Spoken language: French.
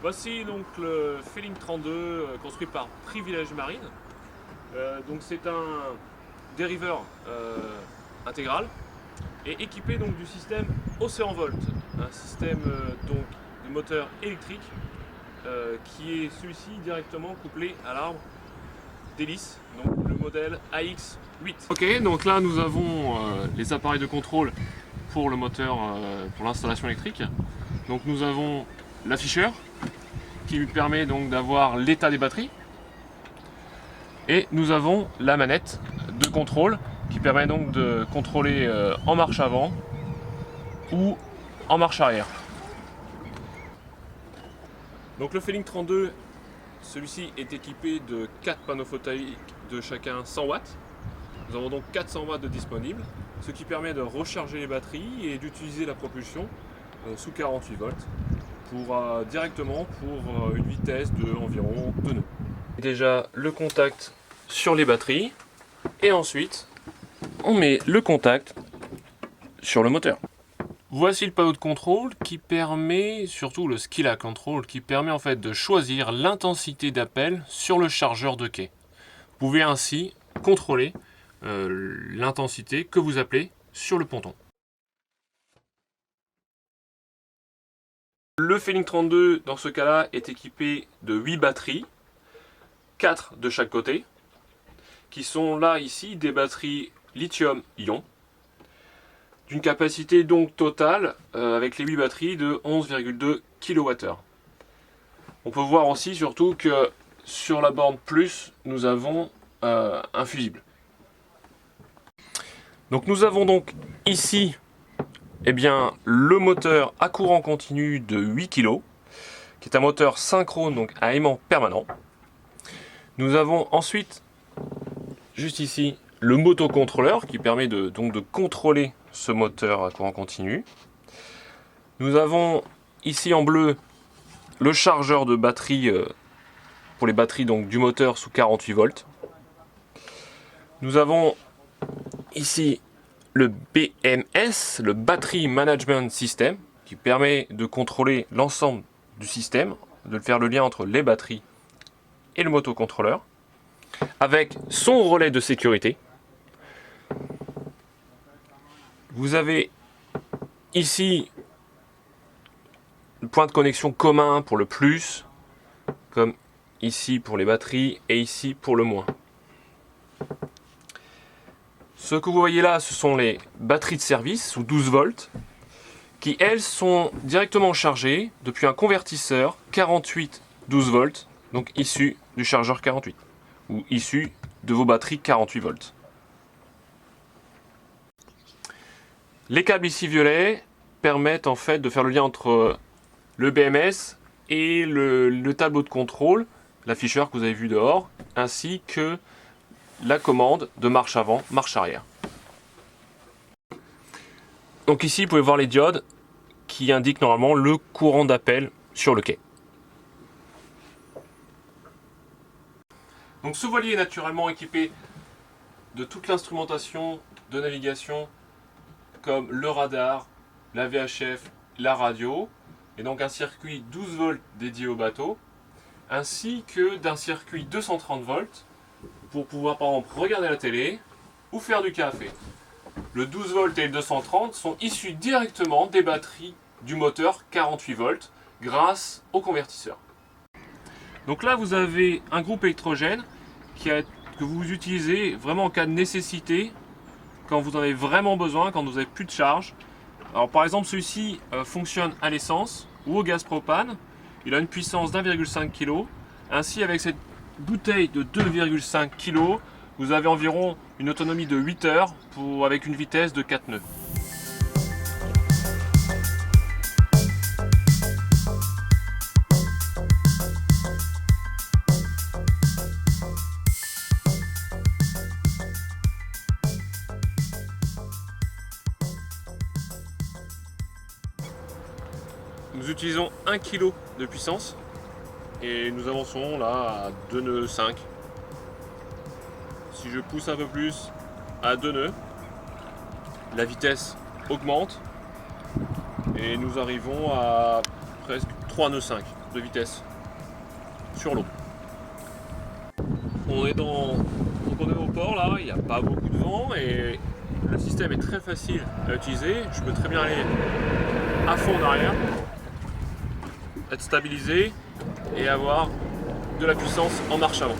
Voici donc le Feeling 32 construit par Privilège Marine. Donc c'est un dériveur intégral et équipé donc du système Océan Volt, un système donc de moteur électrique qui est celui-ci directement couplé à l'arbre d'hélice, donc le modèle AX8. Ok, donc là nous avons les appareils de contrôle pour le moteur, pour l'installation électrique. Donc nous avons l'afficheur qui lui permet donc d'avoir l'état des batteries. Et nous avons la manette de contrôle qui permet donc de contrôler en marche avant ou en marche arrière. Donc le Feeling 32, celui-ci est équipé de 4 panneaux photovoltaïques de chacun 100 watts. Nous avons donc 400 watts de disponibles, ce qui permet de recharger les batteries et d'utiliser la propulsion sous 48 volts directement pour une vitesse de environ 2 nœuds. Déjà le contact sur les batteries et ensuite on met le contact sur le moteur. Voici le panneau de contrôle qui permet, surtout le Skilla Control, qui permet en fait de choisir l'intensité d'appel sur le chargeur de quai. Vous pouvez ainsi contrôler l'intensité que vous appelez sur le ponton. Le Feeling 32 dans ce cas-là est équipé de 8 batteries, 4 de chaque côté, qui sont là ici des batteries lithium-ion, d'une capacité donc totale avec les 8 batteries de 11,2 kWh. On peut voir aussi surtout que sur la borne plus, nous avons un fusible. Donc nous avons donc ici le moteur à courant continu de 8 kg, qui est un moteur synchrone, donc à aimant permanent. Nous avons ensuite, juste ici, le motocontrôleur qui permet de contrôler ce moteur à courant continu. Nous avons ici en bleu le chargeur de batterie pour les batteries donc, du moteur sous 48 volts. Nous avons ici le BMS, le Battery Management System, qui permet de contrôler l'ensemble du système, de faire le lien entre les batteries et le motocontrôleur, avec son relais de sécurité. Vous avez ici le point de connexion commun pour le plus, comme ici pour les batteries et ici pour le moins. Ce que vous voyez là, ce sont les batteries de service sous 12 volts qui, elles, sont directement chargées depuis un convertisseur 48 12 volts, donc issu du chargeur 48 ou issu de vos batteries 48 volts. Les câbles ici violets permettent en fait de faire le lien entre le BMS et le tableau de contrôle, l'afficheur que vous avez vu dehors, ainsi que la commande de marche avant, marche arrière. Donc ici, vous pouvez voir les diodes qui indiquent normalement le courant d'appel sur le quai. Donc ce voilier est naturellement équipé de toute l'instrumentation de navigation comme le radar, la VHF, la radio, et donc un circuit 12 volts dédié au bateau, ainsi que d'un circuit 230 volts pour pouvoir par exemple regarder la télé ou faire du café. Le 12 volts et le 230 sont issus directement des batteries du moteur 48 volts grâce au convertisseur. Donc là vous avez un groupe électrogène que vous utilisez vraiment en cas de nécessité, quand vous en avez vraiment besoin, quand vous n'avez plus de charge. Alors par exemple celui-ci fonctionne à l'essence ou au gaz propane. Il a une puissance d'1,5 kg. Ainsi avec cette bouteille de 2,5 kg, vous avez environ une autonomie de 8 heures avec une vitesse de 4 nœuds. Nous utilisons 1 kg de puissance et nous avançons là à 2 nœuds 5. Si je pousse un peu plus à 2 nœuds, la vitesse augmente et nous arrivons à presque 3 nœuds 5. de vitesse sur l'eau. On est donc on est au port là, il n'y a pas beaucoup de vent et le système est très facile à utiliser. Je peux très bien aller à fond en arrière, être stabilisé et avoir de la puissance en marche avant.